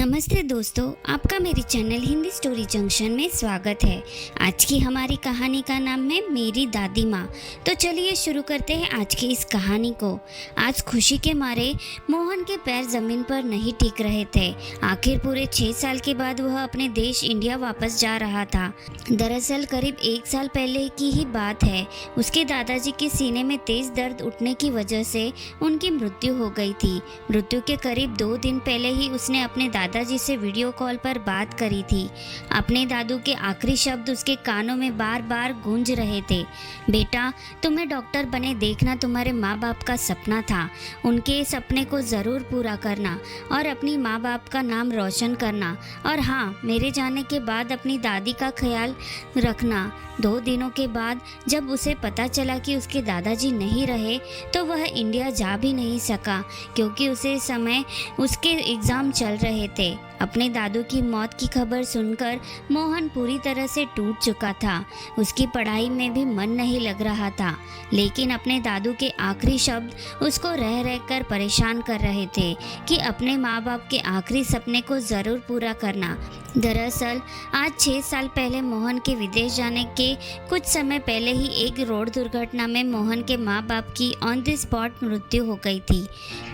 नमस्ते दोस्तों, आपका मेरे चैनल हिंदी स्टोरी जंक्शन में स्वागत है। आज की हमारी कहानी का नाम है मेरी दादी माँ। तो चलिए शुरू करते हैं आज की इस कहानी को। आज खुशी के मारे मोहन के पैर जमीन पर नहीं टिक रहे थे। आखिर पूरे 6 साल के बाद वह अपने देश इंडिया वापस जा रहा था। दरअसल करीब 1 साल पहले की ही बात है। उसके दादाजी के सीने में तेज दर्द उठने की वजह से उनकी मृत्यु हो गई थी। मृत्यु के करीब 2 दिन पहले ही उसने अपने दादाजी से वीडियो कॉल पर बात करी थी। अपने दादू के आखिरी शब्द उसके कानों में बार बार गूंज रहे थे। बेटा, तुम्हें डॉक्टर बने देखना तुम्हारे माँ बाप का सपना था। उनके सपने को ज़रूर पूरा करना और अपनी माँ बाप का नाम रोशन करना। और हाँ, मेरे जाने के बाद अपनी दादी का ख्याल रखना। 2 दिनों के बाद जब उसे पता चला कि उसके दादाजी नहीं रहे तो वह इंडिया जा भी नहीं सका, क्योंकि उसे समय उसके एग्ज़ाम चल रहे थे। अपने दादू की मौत की खबर सुनकर मोहन पूरी तरह से टूट चुका था। उसकी पढ़ाई में भी मन नहीं लग रहा था, लेकिन अपने दादू के आखिरी शब्द उसको रह रह कर परेशान कर रहे थे कि अपने माँ बाप के आखिरी सपने को ज़रूर पूरा करना। दरअसल आज 6 साल पहले मोहन के विदेश जाने के कुछ समय पहले ही एक रोड दुर्घटना में मोहन के माँ बाप की ऑन द स्पॉट मृत्यु हो गई थी।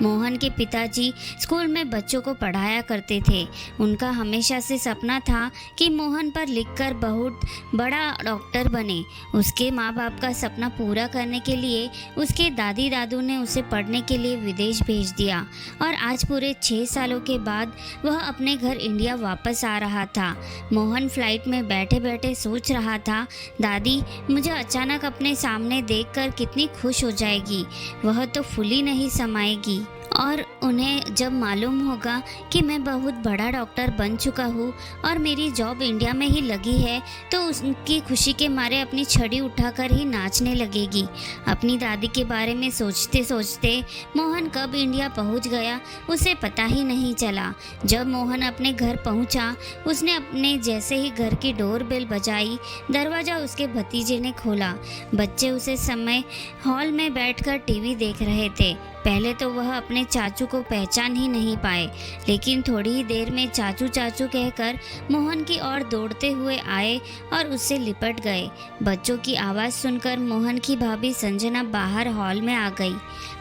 मोहन के पिताजी स्कूल में बच्चों को पढ़ाया करते थे। उनका हमेशा से सपना था कि मोहन पर लिखकर बहुत बड़ा डॉक्टर बने। उसके माँ बाप का सपना पूरा करने के लिए उसके दादी दादू ने उसे पढ़ने के लिए विदेश भेज दिया और आज पूरे 6 सालों के बाद वह अपने घर इंडिया वापस आ रहा था। मोहन फ्लाइट में बैठे बैठे सोच रहा था, दादी मुझे अचानक अपने सामने देखकर कितनी खुश हो जाएगी। वह तो फूली नहीं समाएगी और उन्हें जब मालूम होगा कि मैं बहुत बड़ा डॉक्टर बन चुका हूँ और मेरी जॉब इंडिया में ही लगी है तो उसकी खुशी के मारे अपनी छड़ी उठाकर ही नाचने लगेगी। अपनी दादी के बारे में सोचते सोचते मोहन कब इंडिया पहुँच गया उसे पता ही नहीं चला। जब मोहन अपने घर पहुँचा, उसने अपने जैसे ही घर की डोर बेल बजाई, दरवाज़ा उसके भतीजे ने खोला। बच्चे उसे समय हॉल में बैठकर टीवी देख रहे थे। पहले तो वह अपने चाचू को पहचान ही नहीं पाए, लेकिन थोड़ी ही देर में चाचू चाचू कहकर मोहन की ओर दौड़ते हुए आए और उससे लिपट गए। बच्चों की आवाज़ सुनकर मोहन की भाभी संजना बाहर हॉल में आ गई।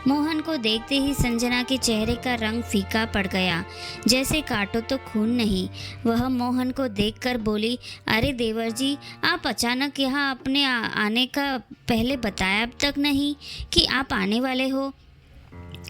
मोहन को देखते ही संजना के चेहरे का रंग फीका पड़ गया, जैसे काटो तो खून नहीं। वह मोहन को देखकर बोली, अरे देवर जी, आप अचानक यहाँ अपने आने का पहले बताया अब तक नहीं कि आप आने वाले हो।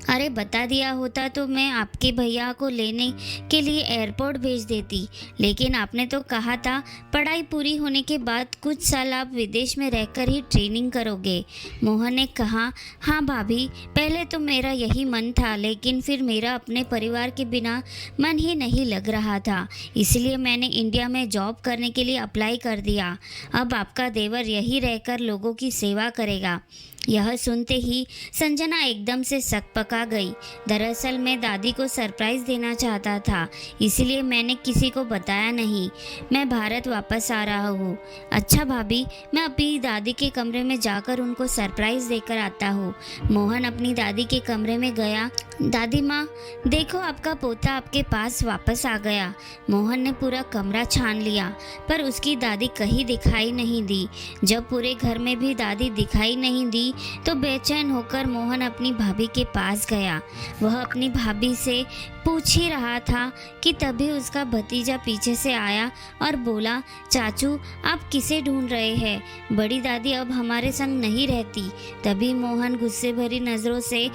अरे बता दिया होता तो मैं आपके भैया को लेने के लिए एयरपोर्ट भेज देती, लेकिन आपने तो कहा था पढ़ाई पूरी होने के बाद कुछ साल आप विदेश में रहकर ही ट्रेनिंग करोगे। मोहन ने कहा, हाँ भाभी, पहले तो मेरा यही मन था, लेकिन फिर मेरा अपने परिवार के बिना मन ही नहीं लग रहा था, इसलिए मैंने इंडिया में जॉब करने के लिए अप्लाई कर दिया। अब आपका देवर यही रहकर लोगों की सेवा करेगा। यह सुनते ही संजना एकदम से सकपका गई। दरअसल मैं दादी को सरप्राइज़ देना चाहता था, इसलिए मैंने किसी को बताया नहीं। मैं भारत वापस आ रहा हूँ। अच्छा भाभी, मैं अभी दादी के कमरे में जाकर उनको सरप्राइज़ देकर आता हूँ। मोहन अपनी दादी के कमरे में गया। दादी माँ, देखो आपका पोता आपके पास वापस आ गया। मोहन ने पूरा कमरा छान लिया, पर उसकी दादी कहीं दिखाई नहीं दी। जब पूरे घर में भी दादी दिखाई नहीं दी तो बेचैन होकर मोहन अपनी भाभी के पास गया। वह अपनी भाभी से पूछ ही रहा था कि तभी उसका भतीजा पीछे से आया और बोला, चाचू आप किसे ढूंढ रहे हैं? बड़ी दादी अब हमारे संग नहीं रहती। तभी मोहन गुस्से भरी नज़रों से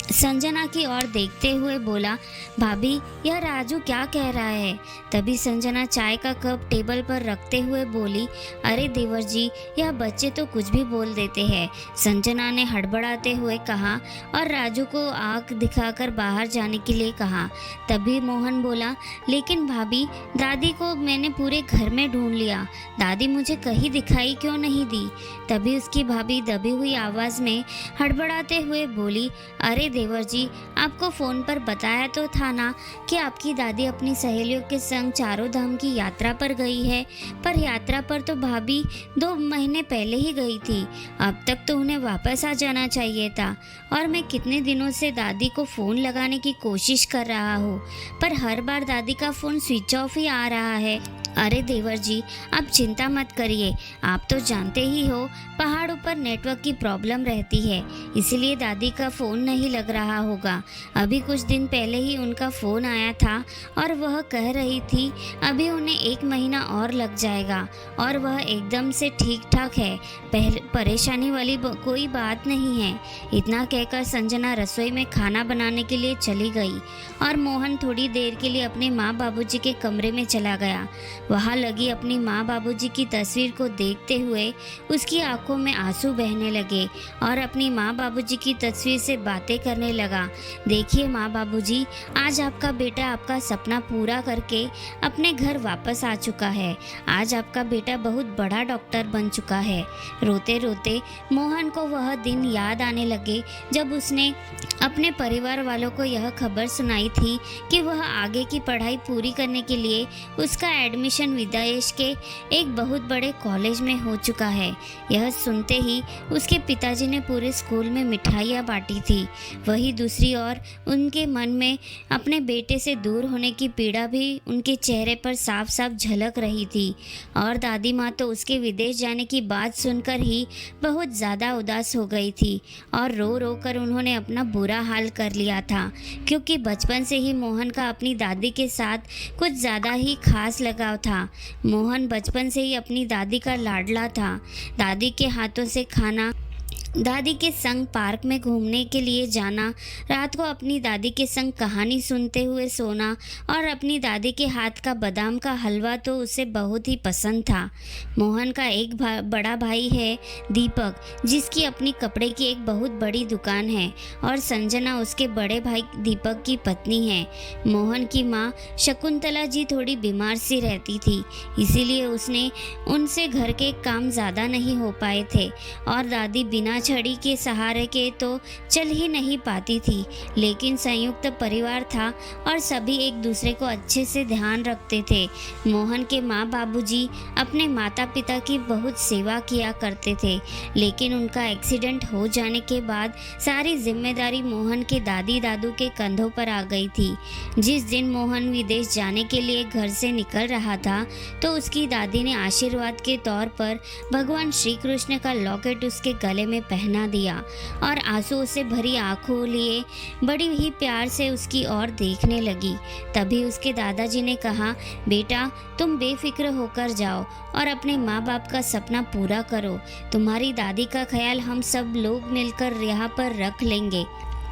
संजना की ओर देखते हुए बोला, भाभी यह राजू क्या कह रहा है? तभी संजना चाय का कप टेबल पर रखते हुए बोली, अरे देवर जी, यह बच्चे तो कुछ भी बोल देते हैं। संजना ने हड़बड़ाते हुए कहा और राजू को आंख दिखाकर बाहर जाने के लिए कहा। तभी मोहन बोला, लेकिन भाभी, दादी को मैंने पूरे घर में ढूंढ लिया, दादी मुझे कहीं दिखाई क्यों नहीं दी? तभी उसकी भाभी दबी हुई आवाज़ में हड़बड़ाते हुए बोली, अरे देवर जी, आपको फ़ोन पर बताया तो था ना कि आपकी दादी अपनी सहेलियों के संग चारों धाम की यात्रा पर गई है। पर यात्रा पर तो भाभी 2 महीने पहले ही गई थी। अब तक तो उन्हें वापस आ जाना चाहिए था। और मैं कितने दिनों से दादी को फ़ोन लगाने की कोशिश कर रहा हूँ, पर हर बार दादी का फ़ोन स्विच ऑफ ही आ रहा है। अरे देवर जी, आप चिंता मत करिए। आप तो जानते ही हो, पहाड़ों पर नेटवर्क की प्रॉब्लम रहती है, इसलिए दादी का फ़ोन नहीं लग रहा होगा। अभी कुछ दिन पहले ही उनका फ़ोन आया था और वह कह रही थी अभी उन्हें 1 महीना और लग जाएगा और वह एकदम से ठीक ठाक है। परेशानी वाली कोई बात नहीं है। इतना कहकर संजना रसोई में खाना बनाने के लिए चली गई और मोहन थोड़ी देर के लिए अपने माँ बाबूजी के कमरे में चला गया। वहाँ लगी अपनी माँ बाबूजी की तस्वीर को देखते हुए उसकी आंखों में आंसू बहने लगे और अपनी माँ बाबूजी की तस्वीर से बातें करने लगा। देखिए माँ बाबूजी, आज आपका बेटा आपका सपना पूरा करके अपने घर वापस आ चुका है। आज आपका बेटा बहुत बड़ा डॉक्टर बन चुका है। रोते रोते मोहन को वह दिन याद आने लगे जब उसने अपने परिवार वालों को यह खबर सुनाई थी कि वह आगे की पढ़ाई पूरी करने के लिए उसका एडमिशन विदेश के एक बहुत बड़े कॉलेज में हो चुका है। यह सुनते ही उसके पिताजी ने पूरे स्कूल में मिठाइयाँ बांटी थी। वहीं दूसरी ओर उनके मन में अपने बेटे से दूर होने की पीड़ा भी उनके चेहरे पर साफ साफ झलक रही थी। और दादी माँ तो उसके विदेश जाने की बात सुनकर ही बहुत ज़्यादा उदास हो गई थी और रो रो कर उन्होंने अपना बुरा हाल कर लिया था, क्योंकि बचपन से ही मोहन का अपनी दादी के साथ कुछ ज़्यादा ही खास लगाव था। मोहन बचपन से ही अपनी दादी का लाडला था। दादी के हाथों से खाना, दादी के संग पार्क में घूमने के लिए जाना, रात को अपनी दादी के संग कहानी सुनते हुए सोना और अपनी दादी के हाथ का बादाम का हलवा तो उसे बहुत ही पसंद था। मोहन का एक बड़ा भाई है दीपक, जिसकी अपनी कपड़े की एक बहुत बड़ी दुकान है और संजना उसके बड़े भाई दीपक की पत्नी है। मोहन की माँ शकुंतला जी थोड़ी बीमार सी रहती थी, इसीलिए उसने उनसे घर के काम ज़्यादा नहीं हो पाए थे और दादी बिना छड़ी के सहारे के तो चल ही नहीं पाती थी। लेकिन संयुक्त परिवार था और सभी एक दूसरे को अच्छे से ध्यान रखते थे। मोहन के माँ बाबूजी अपने माता पिता की बहुत सेवा किया करते थे, लेकिन उनका एक्सीडेंट हो जाने के बाद सारी जिम्मेदारी मोहन के दादी दादू के कंधों पर आ गई थी। जिस दिन मोहन विदेश जाने के लिए घर से निकल रहा था तो उसकी दादी ने आशीर्वाद के तौर पर भगवान श्री कृष्ण का लॉकेट उसके गले में पहना दिया और आंसुओं से भरी आंखों लिए बड़ी ही प्यार से उसकी ओर देखने लगी। तभी उसके दादाजी ने कहा, बेटा तुम बेफिक्र होकर जाओ और अपने माँ बाप का सपना पूरा करो। तुम्हारी दादी का ख्याल हम सब लोग मिलकर यहाँ पर रख लेंगे।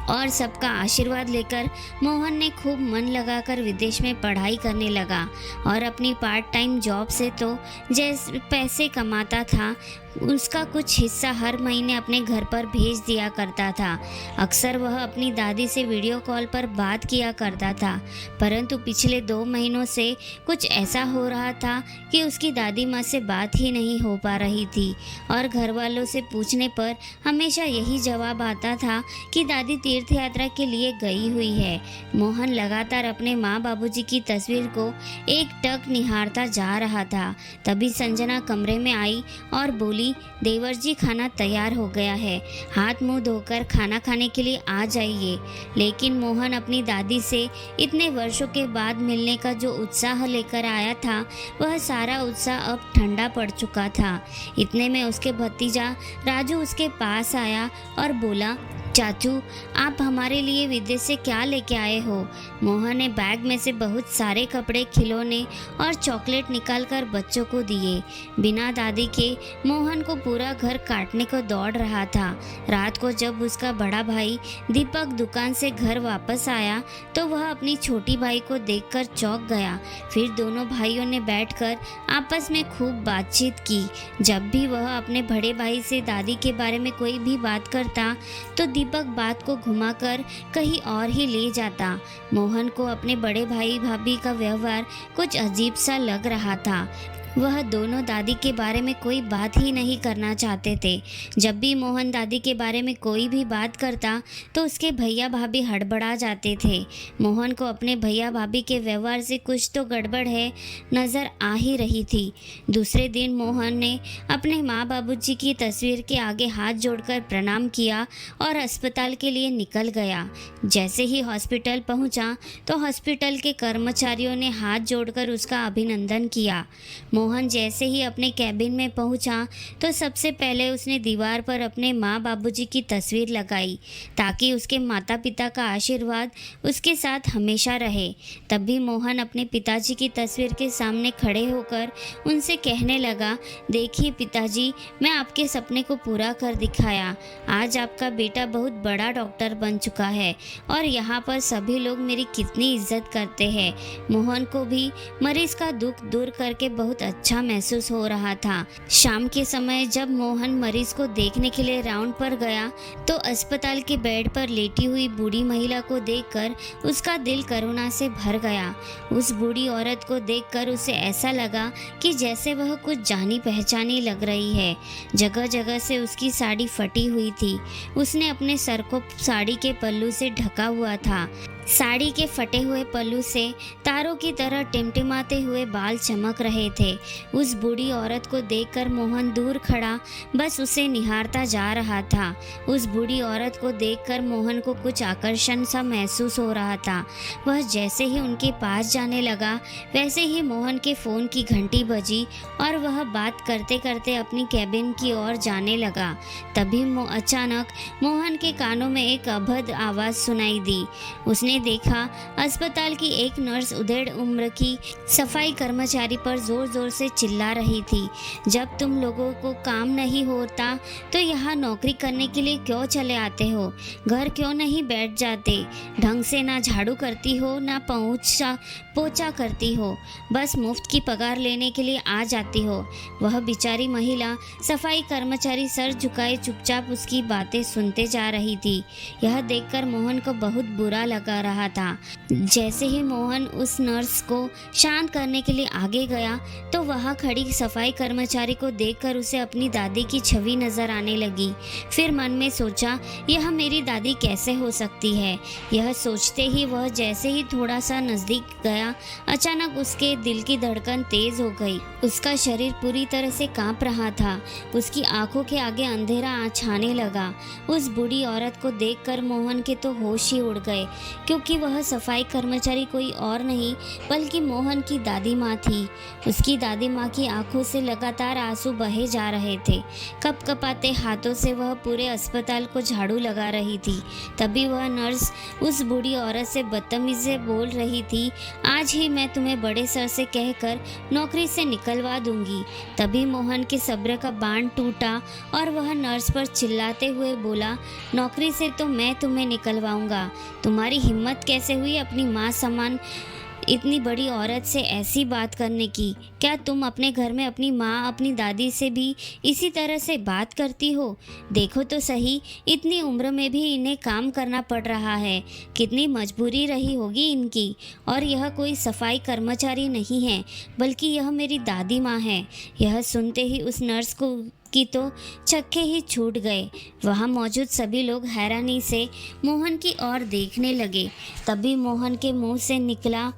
और सबका आशीर्वाद लेकर मोहन ने खूब मन लगाकर विदेश में पढ़ाई करने लगा और अपनी पार्ट टाइम जॉब से तो जैसे पैसे कमाता था उसका कुछ हिस्सा हर महीने अपने घर पर भेज दिया करता था। अक्सर वह अपनी दादी से वीडियो कॉल पर बात किया करता था, परंतु पिछले 2 महीनों से कुछ ऐसा हो रहा था कि उसकी दादी माँ से बात ही नहीं हो पा रही थी और घर वालों से पूछने पर हमेशा यही जवाब आता था कि दादी तीर्थ यात्रा के लिए गई हुई है। मोहन लगातार अपने माँ बाबूजी की तस्वीर को एक टक निहारता जा रहा था। तभी संजना कमरे में आई और बोली, देवर जी खाना तैयार हो गया है, हाथ मुंह धोकर खाना खाने के लिए आ जाइए। लेकिन मोहन अपनी दादी से इतने वर्षों के बाद मिलने का जो उत्साह लेकर आया था वह सारा उत्साह अब ठंडा पड़ चुका था। इतने में उसके भतीजा राजू उसके पास आया और बोला, चाचू आप हमारे लिए विदेश से क्या लेके आए हो? मोहन ने बैग में से बहुत सारे कपड़े, खिलौने और चॉकलेट निकालकर बच्चों को दिए। बिना दादी के मोहन को पूरा घर काटने को दौड़ रहा था। रात को जब उसका बड़ा भाई दीपक दुकान से घर वापस आया तो वह अपनी छोटी भाई को देखकर चौंक गया। फिर दोनों भाइयों ने बैठकर आपस में खूब बातचीत की। जब भी वह अपने बड़े भाई से दादी के बारे में कोई भी बात करता तो दीपक बात को घुमाकर कहीं और ही ले जाता। मोहन को अपने बड़े भाई भाभी का व्यवहार कुछ अजीब सा लग रहा था। वह दोनों दादी के बारे में कोई बात ही नहीं करना चाहते थे। जब भी मोहन दादी के बारे में कोई भी बात करता तो उसके भैया भाभी हड़बड़ा जाते थे। मोहन को अपने भैया भाभी के व्यवहार से कुछ तो गड़बड़ है नज़र आ ही रही थी। दूसरे दिन मोहन ने अपने माँ बाबूजी की तस्वीर के आगे हाथ जोड़कर प्रणाम किया और अस्पताल के लिए निकल गया। जैसे ही हॉस्पिटल पहुँचा तो हॉस्पिटल के कर्मचारियों ने हाथ जोड़कर उसका अभिनंदन किया। मोहन जैसे ही अपने कैबिन में पहुंचा तो सबसे पहले उसने दीवार पर अपने माँ बाबूजी की तस्वीर लगाई ताकि उसके माता पिता का आशीर्वाद उसके साथ हमेशा रहे। तब भी मोहन अपने पिताजी की तस्वीर के सामने खड़े होकर उनसे कहने लगा, देखिए पिताजी, मैं आपके सपने को पूरा कर दिखाया। आज आपका बेटा बहुत बड़ा डॉक्टर बन चुका है और यहाँ पर सभी लोग मेरी कितनी इज्जत करते हैं। मोहन को भी मरीज का दुख दूर करके बहुत अच्छा महसूस हो रहा था। शाम के समय जब मोहन मरीज को देखने के लिए राउंड पर गया तो अस्पताल के बेड पर लेटी हुई बूढ़ी महिला को देखकर उसका दिल करुणा से भर गया। उस बूढ़ी औरत को देखकर उसे ऐसा लगा कि जैसे वह कुछ जानी पहचानी लग रही है। जगह जगह से उसकी साड़ी फटी हुई थी। उसने अपने सर को साड़ी के पल्लू से ढका हुआ था। साड़ी के फटे हुए पल्लू से तारों की तरह टिमटिमाते हुए बाल चमक रहे थे। उस बूढ़ी औरत को देखकर मोहन दूर खड़ा बस उसे निहारता जा रहा था। उस बूढ़ी औरत को देखकर मोहन को कुछ आकर्षण सा महसूस हो रहा था। वह जैसे ही उनके पास जाने लगा वैसे ही मोहन के फ़ोन की घंटी बजी और वह बात करते करते अपनी कैबिन की ओर जाने लगा। तभी अचानक मोहन के कानों में एक अभद्र आवाज़ सुनाई दी। उसने देखा अस्पताल की एक नर्स उधेड़ उम्र की सफाई कर्मचारी पर जोर जोर से चिल्ला रही थी, जब तुम लोगों को काम नहीं होता तो यहाँ नौकरी करने के लिए क्यों चले आते हो? घर क्यों नहीं बैठ जाते? ढंग से ना झाड़ू करती हो ना पोछा करती हो, बस मुफ्त की पगार लेने के लिए आ जाती हो। वह बेचारी महिला सफाई कर्मचारी सर झुकाए चुपचाप उसकी बातें सुनते जा रही थी। यह देखकर मोहन को बहुत बुरा लगा रहा था। जैसे ही मोहन उस नर्स को शांत करने के लिए आगे गया तो वहाँ खड़ी सफाई कर्मचारी को देखकर उसे अपनी दादी की छवि नजर आने लगी। फिर मन में सोचा, यह मेरी दादी कैसे हो सकती है? यह सोचते ही वह जैसे ही थोड़ा सा नजदीक गया अचानक उसके दिल की धड़कन तेज हो गई। उसका शरीर पूरी तरह से कांप रहा था। उसकी आंखों के आगे अंधेरा छाने लगा। उस बूढ़ी औरत को देखकर मोहन के तो होश ही उड़ गए, क्योंकि वह सफाई कर्मचारी कोई और नहीं बल्कि मोहन की दादी माँ थी। उसकी दादी माँ की आंखों से लगातार आंसू बहे जा रहे थे। कपकपाते हाथों से वह पूरे अस्पताल को झाड़ू लगा रही थी। तभी वह नर्स उस बूढ़ी औरत से बदतमीजी से बोल रही थी, आज ही मैं तुम्हें बड़े सर से कहकर नौकरी से निकलवा दूंगी। तभी मोहन के सब्र का बांध टूटा और वह नर्स पर चिल्लाते हुए बोला, नौकरी से तो मैं तुम्हें निकलवाऊंगा। तुम्हारी हिम्मत कैसे हुई अपनी माँ समान इतनी बड़ी औरत से ऐसी बात करने की? क्या तुम अपने घर में अपनी माँ अपनी दादी से भी इसी तरह से बात करती हो? देखो तो सही, इतनी उम्र में भी इन्हें काम करना पड़ रहा है। कितनी मजबूरी रही होगी इनकी। और यह कोई सफाई कर्मचारी नहीं है बल्कि यह मेरी दादी माँ है। यह सुनते ही उस नर्स को की तो चक्के ही छूट गए। वहाँ मौजूद सभी लोग हैरानी से मोहन की ओर देखने लगे। तभी मोहन के मुंह से निकला,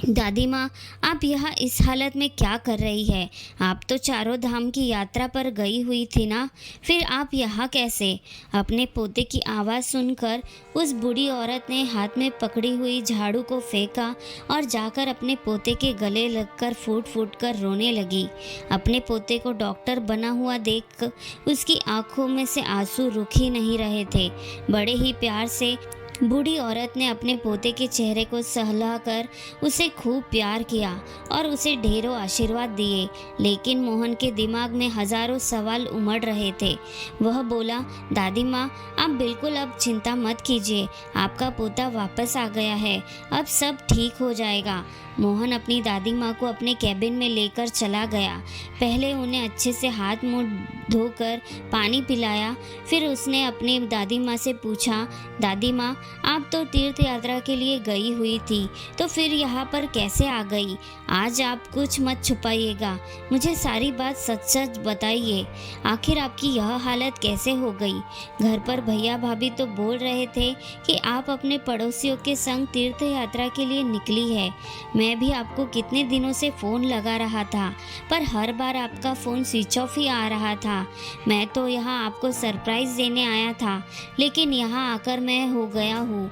दादी माँ, आप यहाँ इस हालत में क्या कर रही है? आप तो चारों धाम की यात्रा पर गई हुई थी ना, फिर आप यहाँ कैसे? अपने पोते की आवाज़ सुनकर उस बूढ़ी औरत ने हाथ में पकड़ी हुई झाड़ू को फेंका और जाकर अपने पोते के गले लगकर फूट फूट कर रोने लगी। अपने पोते को डॉक्टर बना हुआ देख उसकी आंखों में से आंसू रुक ही नहीं रहे थे। बड़े ही प्यार से बूढ़ी औरत ने अपने पोते के चेहरे को सहलाकर उसे खूब प्यार किया और उसे ढेरों आशीर्वाद दिए। लेकिन मोहन के दिमाग में हजारों सवाल उमड़ रहे थे। वह बोला, दादी माँ, आप बिल्कुल अब चिंता मत कीजिए, आपका पोता वापस आ गया है, अब सब ठीक हो जाएगा। मोहन अपनी दादी माँ को अपने कैबिन में लेकर चला गया। पहले उन्हें अच्छे से हाथ मुंह धोकर पानी पिलाया। फिर उसने अपनी दादी माँ से पूछा, दादी माँ, आप तो तीर्थ यात्रा के लिए गई हुई थी, तो फिर यहाँ पर कैसे आ गई? आज आप कुछ मत छुपाइएगा, मुझे सारी बात सच सच बताइए। आखिर आपकी यह हालत कैसे हो गई? घर पर भैया भाभी तो बोल रहे थे कि आप अपने पड़ोसियों के संग तीर्थ यात्रा के लिए निकली है। मैं भी आपको कितने दिनों से फ़ोन लगा रहा था, पर हर बार आपका फ़ोन स्विच ऑफ ही आ रहा था। मैं तो यहाँ आपको सरप्राइज़ देने आया था, लेकिन यहाँ आकर मैं हो गया हूँ।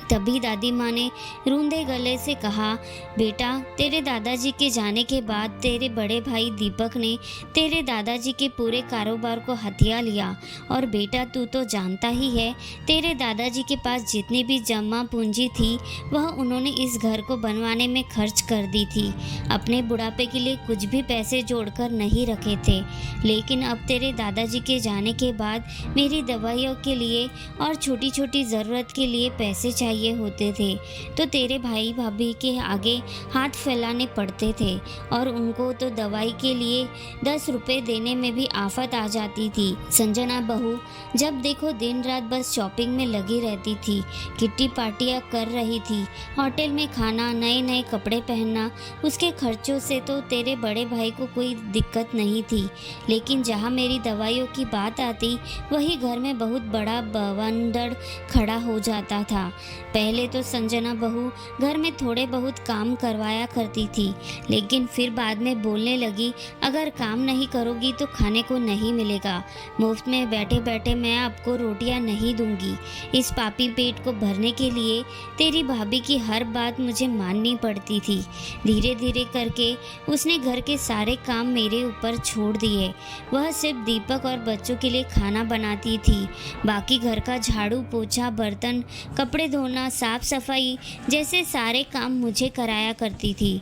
तभी दादी माँ ने रूंधे गले से कहा, बेटा, तेरे दादाजी के जाने के बाद तेरे बड़े भाई दीपक ने तेरे दादाजी के पूरे कारोबार को हथिया लिया। और बेटा, तू तो जानता ही है, तेरे दादाजी के पास जितनी भी जमा पूंजी थी वह उन्होंने इस घर को बनवाने में खर्च कर दी थी। अपने बुढ़ापे के लिए कुछ भी पैसे जोड़कर नहीं रखे थे। लेकिन अब तेरे दादाजी के जाने के बाद मेरी दवाइयों के लिए और छोटी छोटी ज़रूरत के लिए पैसे चाहिए होते थे, तो तेरे भाई भाभी के आगे हाथ फैलाने पड़ते थे। और उनको तो दवाई के लिए 10 रुपए देने में भी आफत आ जाती थी। संजना बहू जब देखो दिन रात बस शॉपिंग में लगी रहती थी, किट्टी पार्टियां कर रही थी, होटल में खाना, नए नए कपड़े पहनना। उसके खर्चों से तो तेरे बड़े भाई को कोई दिक्कत नहीं थी, लेकिन जहाँ मेरी दवाइयों की बात आती वही घर में बहुत बड़ा बवंडर खड़ा हो जाता था। पहले तो संजना बहू घर में थोड़े बहुत काम करवाया करती थी, लेकिन फिर बाद में बोलने लगी, अगर काम नहीं करोगी तो खाने को नहीं मिलेगा। मुफ्त में बैठे बैठे मैं आपको रोटियां नहीं दूंगी। इस पापी पेट को भरने के लिए तेरी भाभी की हर बात मुझे माननी पड़ती थी। धीरे धीरे करके उसने घर के सारे काम मेरे ऊपर छोड़ दिए। वह सिर्फ दीपक और बच्चों के लिए खाना बनाती थी। बाकी घर का झाड़ू पोछा, बर्तन, कपड़े धोना, साफ सफाई जैसे सारे काम मुझे कराया करती थी।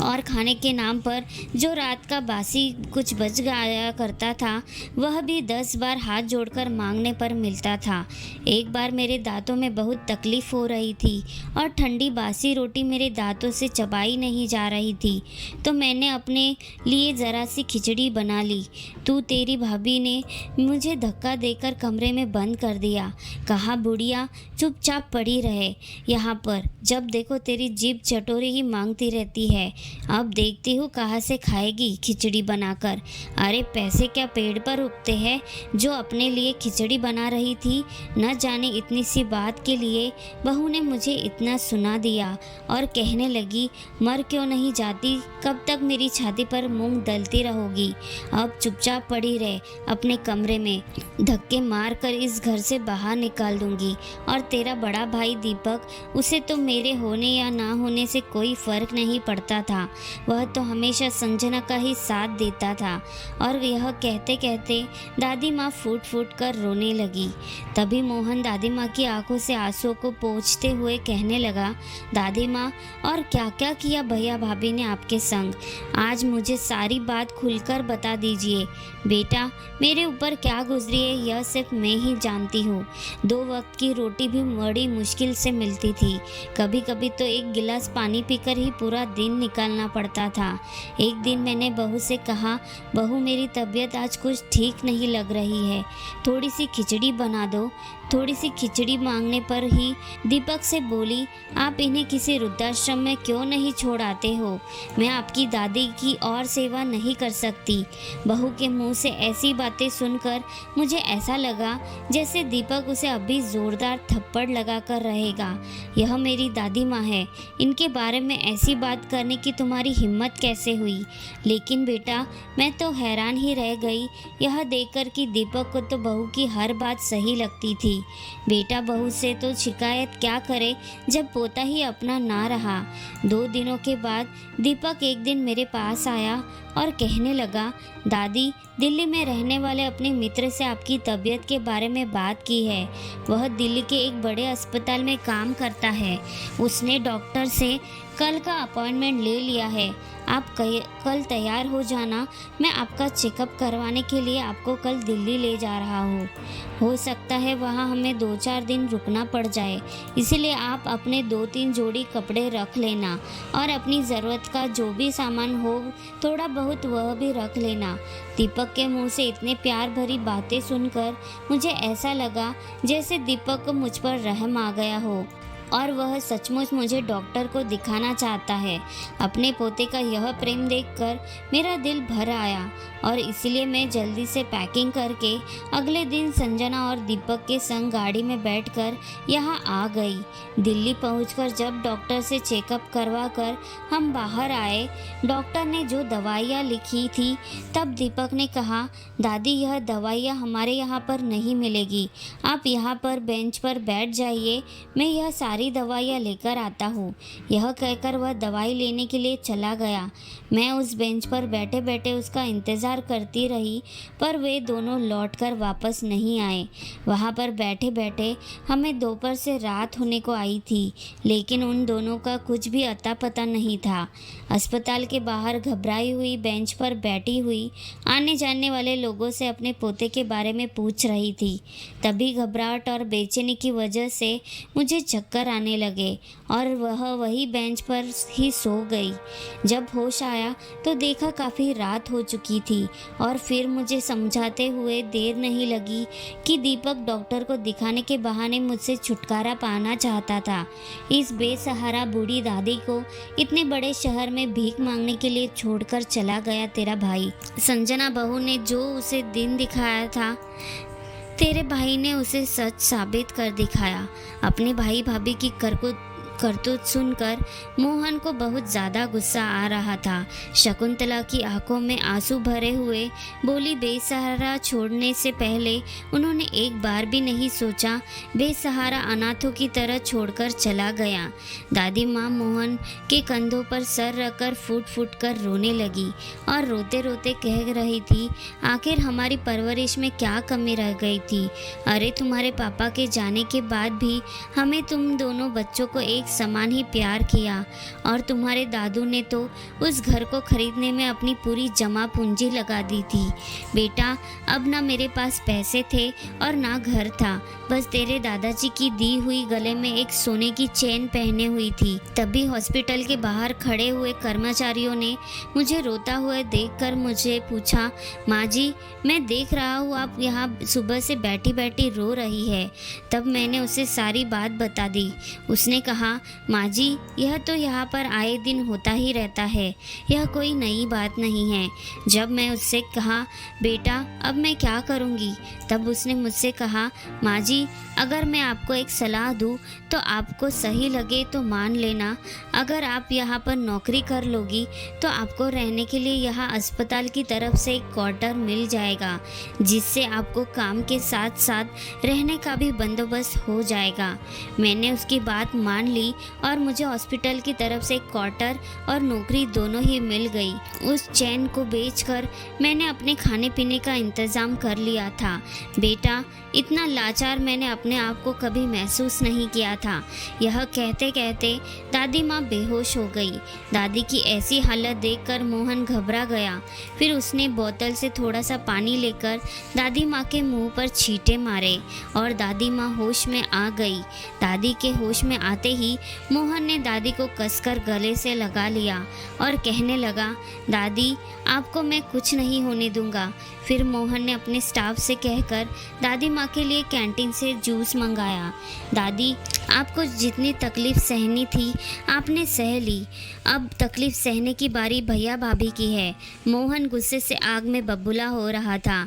और खाने के नाम पर जो रात का बासी कुछ बच गया करता था वह भी 10 बार हाथ जोड़कर मांगने पर मिलता था। एक बार मेरे दांतों में बहुत तकलीफ़ हो रही थी और ठंडी बासी रोटी मेरे दांतों से चबाई नहीं जा रही थी, तो मैंने अपने लिए ज़रा सी खिचड़ी बना ली। तेरी भाभी ने मुझे धक्का देकर कमरे में बंद कर दिया। कहा, बुढ़िया चुपचाप पड़ी रहे यहाँ पर, जब देखो तेरी जीभ चटोरी ही मांगती रहती है। अब देखती हूँ कहाँ से खाएगी खिचड़ी बनाकर। अरे पैसे क्या पेड़ पर उगते हैं जो अपने लिए खिचड़ी बना रही थी। न जाने इतनी सी बात के लिए बहू ने मुझे इतना सुना दिया और कहने लगी, मर क्यों नहीं जाती, कब तक मेरी छाती पर मूंग दलती रहोगी। अब चुपचाप पड़ी रहे अपने कमरे में, धक्के मार कर इस घर से बाहर निकाल दूंगी। और तेरा बड़ा भाई दीपक, उसे तो मेरे होने या ना होने से कोई फर्क नहीं पड़ता था। वह तो हमेशा संजना का ही साथ देता था। और यह कहते कहते दादी माँ फूट फूट कर रोने लगी। तभी मोहन दादी माँ की आंखों से आंसुओं को पोंछते हुए कहने लगा, दादी माँ, और क्या क्या किया भैया भाभी ने आपके संग? आज मुझे सारी बात खुलकर बता दीजिए। बेटा, मेरे ऊपर क्या गुजरी है यह सिर्फ मैं ही जानती हूँ। 2 वक्त की रोटी भी बड़ी मुश्किल से मिलती थी। कभी कभी तो 1 गिलास पानी पीकर ही पूरा दिन निकालना पड़ता था। एक दिन मैंने बहू से कहा, बहू मेरी तबीयत आज कुछ ठीक नहीं लग रही है, थोड़ी सी खिचड़ी बना दो। थोड़ी सी खिचड़ी मांगने पर ही दीपक से बोली, आप इन्हें किसी वृद्धाश्रम में क्यों नहीं छोड़ आते हो? मैं आपकी दादी की और सेवा नहीं कर सकती। बहू के मुंह से ऐसी बातें सुनकर मुझे ऐसा लगा जैसे दीपक उसे अभी जोरदार थप्पड़ लगा कर रहेगा। यह मेरी दादी माँ है, इनके बारे में ऐसी बात करने की तुम्हारी हिम्मत कैसे हुई? लेकिन बेटा, मैं तो हैरान ही रह गई यह देखकर कि दीपक को तो बहू की हर बात सही लगती थी। बेटा, बहू से तो शिकायत क्या करे जब पोता ही अपना ना रहा। 2 दिनों के बाद दीपक एक दिन मेरे पास आया और कहने लगा, दादी, दिल्ली में रहने वाले अपने मित्र से आपकी तबीयत के बारे में बात की है। वह दिल्ली के एक बड़े अस्पताल में काम करता है। उसने डॉक्टर से कल का अपॉइंटमेंट ले लिया है। आप कल तैयार हो जाना। मैं आपका चेकअप करवाने के लिए आपको कल दिल्ली ले जा रहा हूँ। हो सकता है वहाँ हमें 2-4 दिन रुकना पड़ जाए, इसलिए आप अपने 2-3 जोड़ी कपड़े रख लेना और अपनी ज़रूरत का जो भी सामान हो थोड़ा बहुत वह भी रख लेना। दीपक के मुंह से इतने प्यार भरी बातें सुनकर मुझे ऐसा लगा जैसे दीपक को मुझ पर रहम आ गया हो और वह सचमुच मुझे डॉक्टर को दिखाना चाहता है। अपने पोते का यह प्रेम देखकर मेरा दिल भर आया और इसलिए मैं जल्दी से पैकिंग करके अगले दिन संजना और दीपक के संग गाड़ी में बैठकर यहाँ आ गई। दिल्ली पहुंचकर जब डॉक्टर से चेकअप करवा कर हम बाहर आए, डॉक्टर ने जो दवाइयाँ लिखी थी तब दीपक ने कहा, दादी यह दवाइयाँ हमारे यहाँ पर नहीं मिलेगी, आप यहाँ पर बेंच पर बैठ जाइए, मैं यह सारी दवाइयाँ लेकर आता हूँ। यह कहकर वह दवाई लेने के लिए चला गया। मैं उस बेंच पर बैठे बैठे उसका इंतज़ार करती रही, पर वे दोनों लौटकर वापस नहीं आए। वहाँ पर बैठे बैठे हमें दोपहर से रात होने को आई थी, लेकिन उन दोनों का कुछ भी अता पता नहीं था। अस्पताल के बाहर घबराई हुई बेंच पर बैठी हुई आने जाने वाले लोगों से अपने पोते के बारे में पूछ रही थी। तभी घबराहट और बेचैनी की वजह से मुझे चक्कर आने लगे और वह वही बेंच पर ही सो गई। जब होश आया तो देखा काफ़ी रात हो चुकी थी और फिर मुझे समझाते हुए देर नहीं लगी कि दीपक डॉक्टर को दिखाने के बहाने मुझसे छुटकारा पाना चाहता था। इस बेसहारा बूढ़ी दादी को इतने बड़े शहर में भीख मांगने के लिए छोड़कर चला गया तेरा भाई। संजना बहू ने जो उसे दिन दिखाया था, तेरे भाई ने उसे सच साबित कर दिखाया। अपने भाई भाभी की करतूत सुनकर मोहन को बहुत ज़्यादा गुस्सा आ रहा था। शकुंतला की आंखों में आंसू भरे हुए बोली, बेसहारा छोड़ने से पहले उन्होंने एक बार भी नहीं सोचा, बेसहारा अनाथों की तरह छोड़कर चला गया। दादी माँ मोहन के कंधों पर सर रखकर फूट फूट कर रोने लगी और रोते रोते कह रही थी, आखिर हमारी परवरिश में क्या कमी रह गई थी। अरे तुम्हारे पापा के जाने के बाद भी हमें तुम दोनों बच्चों को एक समान ही प्यार किया और तुम्हारे दादू ने तो उस घर को खरीदने में अपनी पूरी जमा पूंजी लगा दी थी। बेटा अब ना मेरे पास पैसे थे और ना घर था, बस तेरे दादाजी की दी हुई गले में एक सोने की चेन पहने हुई थी। तभी हॉस्पिटल के बाहर खड़े हुए कर्मचारियों ने मुझे रोता हुआ देखकर मुझे पूछा, माँ जी मैं देख रहा हूँ आप यहाँ सुबह से बैठी बैठी रो रही है। तब मैंने उसे सारी बात बता दी। उसने कहा, माँ जी यह तो यहाँ पर आए दिन होता ही रहता है, यह कोई नई बात नहीं है। जब मैं उससे कहा, बेटा अब मैं क्या करूँगी, तब उसने मुझसे कहा, माँ जी अगर मैं आपको एक सलाह दूँ तो आपको सही लगे तो मान लेना। अगर आप यहाँ पर नौकरी कर लोगी तो आपको रहने के लिए यहाँ अस्पताल की तरफ से एक क्वार्टर मिल जाएगा, जिससे आपको काम के साथ साथ रहने का भी बंदोबस्त हो जाएगा। मैंने उसकी बात मान ली और मुझे हॉस्पिटल की तरफ से क्वार्टर और नौकरी दोनों ही मिल गई। उस चैन को बेचकर मैंने अपने खाने पीने का इंतज़ाम कर लिया था। बेटा इतना लाचार मैंने अपने आप को कभी महसूस नहीं किया था। यह कहते कहते दादी माँ बेहोश हो गई। दादी की ऐसी हालत देखकर मोहन घबरा गया। फिर उसने बोतल से थोड़ा सा पानी लेकर दादी माँ के मुंह पर छींटे मारे और दादी माँ होश में आ गई। दादी के होश में आते ही मोहन ने दादी को कसकर गले से लगा लिया और कहने लगा, दादी आपको मैं कुछ नहीं होने दूंगा। फिर मोहन ने अपने स्टाफ से कहकर दादी माँ के लिए कैंटीन से जूस मंगाया। दादी आपको जितनी तकलीफ़ सहनी थी आपने सह ली, अब तकलीफ़ सहने की बारी भैया भाभी की है। मोहन गुस्से से आग में बबूला हो रहा था।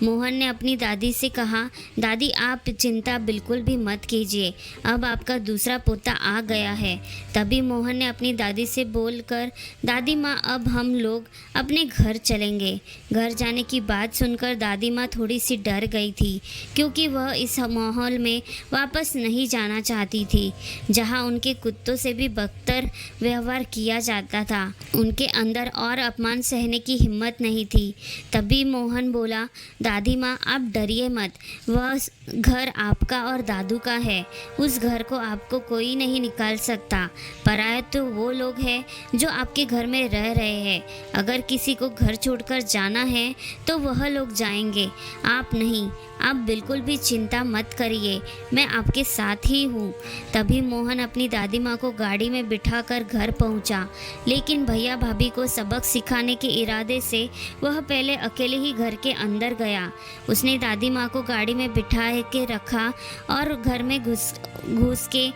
मोहन ने अपनी दादी से कहा, दादी आप चिंता बिल्कुल भी मत कीजिए, अब आपका दूसरा पोता आ गया है। तभी मोहन ने अपनी दादी से बोलकर, दादी माँ अब हम लोग अपने घर चलेंगे। घर जाने की बात सुनकर दादी माँ थोड़ी सी डर गई थी, क्योंकि वह इस माहौल में वापस नहीं जाना चाहती थी जहाँ उनके कुत्तों से भी बदतर व्यवहार किया जाता था। उनके अंदर और अपमान सहने की हिम्मत नहीं थी। तभी मोहन बोला, दादी माँ आप डरिए मत, वह घर आपका और दादू का है, उस घर को आपको कोई नहीं निकाल सकता। पराया तो वो लोग हैं जो आपके घर में रह रहे हैं। अगर किसी को घर छोड़कर जाना है तो वह लोग जाएंगे, आप नहीं। आप बिल्कुल भी चिंता मत करिए, मैं आपके साथ ही हूँ। तभी मोहन अपनी दादी माँ को गाड़ी में बिठाकर घर पहुँचा, लेकिन भैया भाभी को सबक सिखाने के इरादे से वह पहले अकेले ही घर के अंदर गया। उसने दादी माँ को गाड़ी में बिठा के रखा और घर में घुस के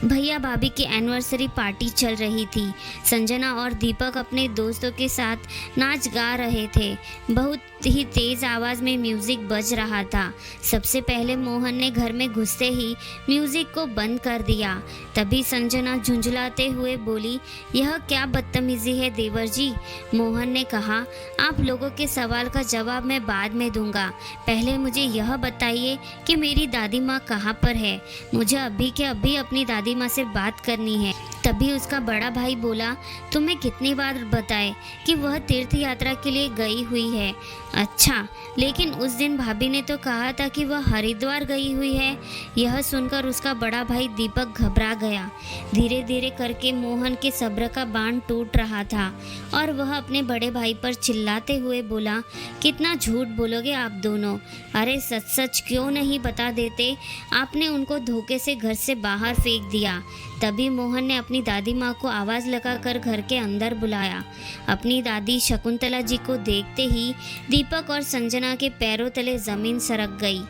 भैया भाभी की एनिवर्सरी पार्टी चल रही थी। संजना और दीपक अपने दोस्तों के साथ नाच गा रहे थे। बहुत ही तेज़ आवाज़ में म्यूज़िक बज रहा था। सबसे पहले मोहन ने घर में घुसते ही म्यूज़िक को बंद कर दिया। तभी संजना झुंझलाते हुए बोली, यह क्या बदतमीज़ी है देवर जी। मोहन ने कहा, आप लोगों के सवाल का जवाब मैं बाद में दूंगा, पहले मुझे यह बताइए कि मेरी दादी माँ कहाँ पर है। मुझे अभी के अभी अपनी दादी माँ से बात करनी है। तभी उसका बड़ा भाई बोला, तुम्हें कितनी बार बताए कि वह तीर्थ यात्रा के लिए गई हुई है। अच्छा, लेकिन उस दिन भाभी ने तो कहा था कि वह हरिद्वार गई हुई है। यह सुनकर उसका बड़ा भाई दीपक घबरा गया। धीरे धीरे करके मोहन के सब्र का बांध टूट रहा था और वह अपने बड़े भाई पर चिल्लाते हुए बोला, कितना झूठ बोलोगे आप दोनों। अरे सच सच क्यों नहीं बता देते, आपने उनको धोखे से घर से बाहर फेंक दिया। तभी मोहन ने अपनी दादी माँ को आवाज़ लगाकर घर के अंदर बुलाया। अपनी दादी शकुंतला जी को देखते ही दीपक और संजना के पैरों तले ज़मीन सरक गई।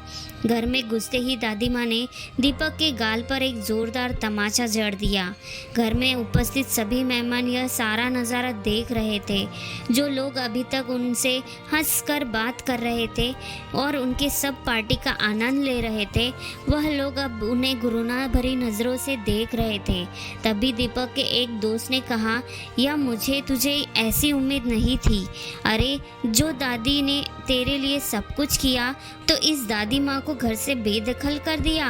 घर में घुसते ही दादी माँ ने दीपक के गाल पर एक ज़ोरदार तमाचा जड़ दिया। घर में उपस्थित सभी मेहमान यह सारा नज़ारा देख रहे थे। जो लोग अभी तक उनसे हंसकर बात कर रहे थे और उनके सब पार्टी का आनंद ले रहे थे, वह लोग अब उन्हें घृणा भरी नज़रों से देख रहे थे। तभी दीपक के एक दोस्त ने कहा, यह मुझे तुझे ऐसी उम्मीद नहीं थी। अरे जो दादी ने तेरे लिए सब कुछ किया तो इस दादी माँ को घर से बेदखल कर दिया।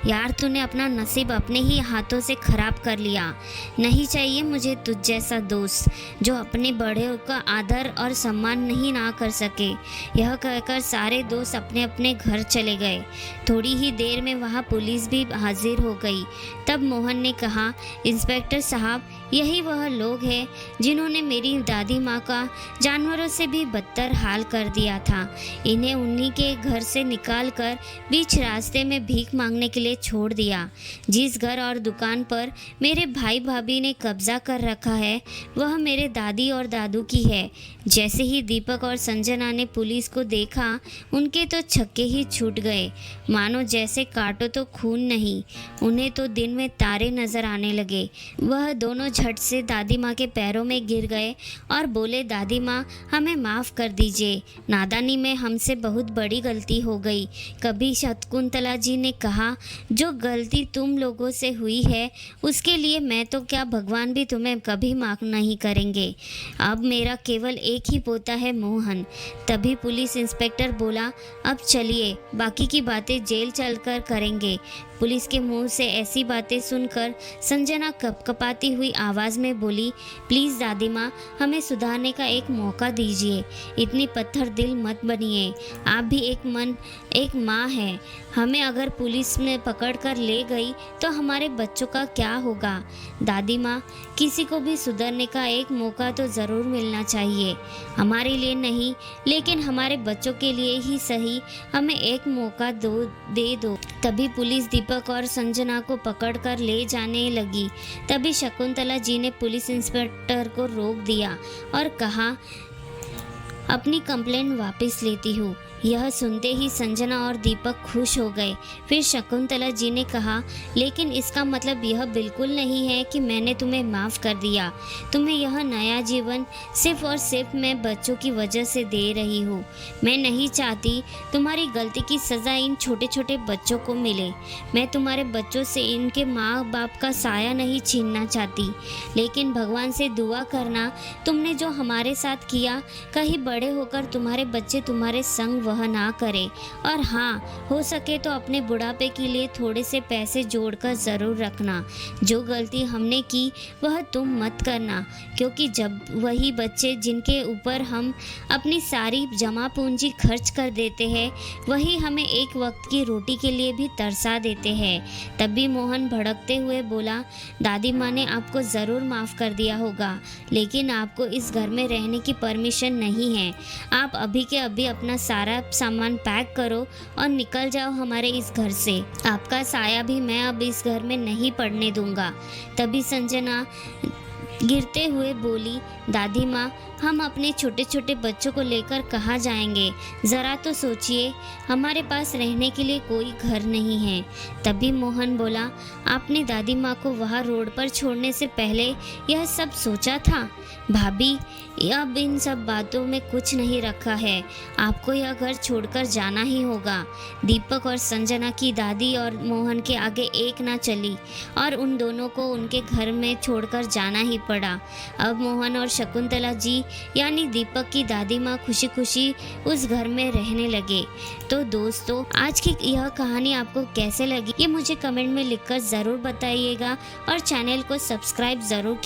यार तूने अपना नसीब अपने ही हाथों से खराब कर लिया। नहीं चाहिए मुझे तुझ जैसा दोस्त जो अपने बड़े का आदर और सम्मान नहीं ना कर सके। यह कहकर सारे दोस्त अपने अपने घर चले गए। थोड़ी ही देर में वहाँ पुलिस भी हाजिर हो गई। तब मोहन ने कहा, इंस्पेक्टर साहब, यही वह लोग हैं जिन्होंने मेरी दादी माँ का जानवरों से भी बदतर हाल कर दिया था। इन्हें उन्हीं के घर से निकालकर बीच रास्ते में भीख मांगने के लिए छोड़ दिया। जिस घर और दुकान पर मेरे भाई भाभी ने कब्जा कर रखा है वह मेरे दादी और दादू की है। जैसे ही दीपक और संजना ने पुलिस को देखा, उनके तो छक्के ही छूट गए। मानो जैसे काटो तो खून नहीं, उन्हें तो दिन में तारे नजर आने लगे। वह दोनों झट से दादी माँ के पैरों में गिर गए और बोले, दादी माँ, हमें माफ़ कर दीजिए। नादानी में हमसे बहुत बड़ी गलती हो गई। कभी शकुंतला जी ने कहा, जो गलती तुम लोगों से हुई है उसके लिए मैं तो क्या, भगवान भी तुम्हें कभी माफ़ नहीं करेंगे। अब मेरा केवल एक ही पोता है, मोहन। तभी पुलिस इंस्पेक्टर बोला, अब चलिए, बाकी की बातें जेल चलकर करेंगे। पुलिस के मुंह से ऐसी बातें सुनकर संजना कपकपाती हुई आवाज़ में बोली, प्लीज़ दादी माँ, हमें सुधारने का एक मौका दीजिए। इतनी पत्थर दिल मत बनिए। आप भी एक माँ है। हमें अगर पुलिस में पकड़ कर ले गई तो हमारे बच्चों का क्या होगा। दादी माँ, किसी को भी सुधरने का एक मौका तो ज़रूर मिलना चाहिए। हमारे लिए नहीं, लेकिन हमारे बच्चों के लिए ही सही, हमें एक मौका दे दो। तभी पुलिस दीपक और संजना को पकड़कर ले जाने लगी। तभी शकुंतला जी ने पुलिस इंस्पेक्टर को रोक दिया और कहा, अपनी कंप्लेंट वापस लेती हूँ। यह सुनते ही संजना और दीपक खुश हो गए। फिर शकुंतला जी ने कहा, लेकिन इसका मतलब यह बिल्कुल नहीं है कि मैंने तुम्हें माफ़ कर दिया। तुम्हें यह नया जीवन सिर्फ और सिर्फ मैं बच्चों की वजह से दे रही हूँ। मैं नहीं चाहती तुम्हारी गलती की सज़ा इन छोटे छोटे बच्चों को मिले। मैं तुम्हारे बच्चों से इनके माँ बाप का साया नहीं छीनना चाहती, लेकिन भगवान से दुआ करना, तुमने जो हमारे साथ किया, कहीं बड़े होकर तुम्हारे बच्चे तुम्हारे संग वह ना करे। और हाँ, हो सके तो अपने बुढ़ापे के लिए थोड़े से पैसे जोड़कर ज़रूर रखना। जो गलती हमने की वह तुम मत करना, क्योंकि जब वही बच्चे जिनके ऊपर हम अपनी सारी जमा पूंजी खर्च कर देते हैं, वही हमें एक वक्त की रोटी के लिए भी तरसा देते हैं। तभी मोहन भड़कते हुए बोला, दादी माँ ने आपको ज़रूर माफ़ कर दिया होगा, लेकिन आपको इस घर में रहने की परमिशन नहीं है। आप अभी के अभी अपना सारा सामान पैक करो और निकल जाओ हमारे इस घर से। आपका साया भी मैं अब इस घर में नहीं पड़ने दूंगा। तभी संजना गिरते हुए बोली, दादी माँ, हम अपने छोटे छोटे बच्चों को लेकर कहाँ जाएंगे? ज़रा तो सोचिए, हमारे पास रहने के लिए कोई घर नहीं है। तभी मोहन बोला, आपने दादी माँ को वहाँ रोड पर छोड़ने से पहले यह सब सोचा था? भाभी, अब इन सब बातों में कुछ नहीं रखा है। आपको यह घर छोड़कर जाना ही होगा। दीपक और संजना की दादी और मोहन के आगे एक ना चली और उन दोनों को उनके घर में छोड़कर जाना ही पड़ा। अब मोहन और शकुंतला जी यानी दीपक की दादी माँ खुशी खुशी उस घर में रहने लगे। तो दोस्तों, आज की यह कहानी आपको कैसे लगी ये मुझे कमेंट में लिखकर ज़रूर बताइएगा और चैनल को सब्सक्राइब ज़रूर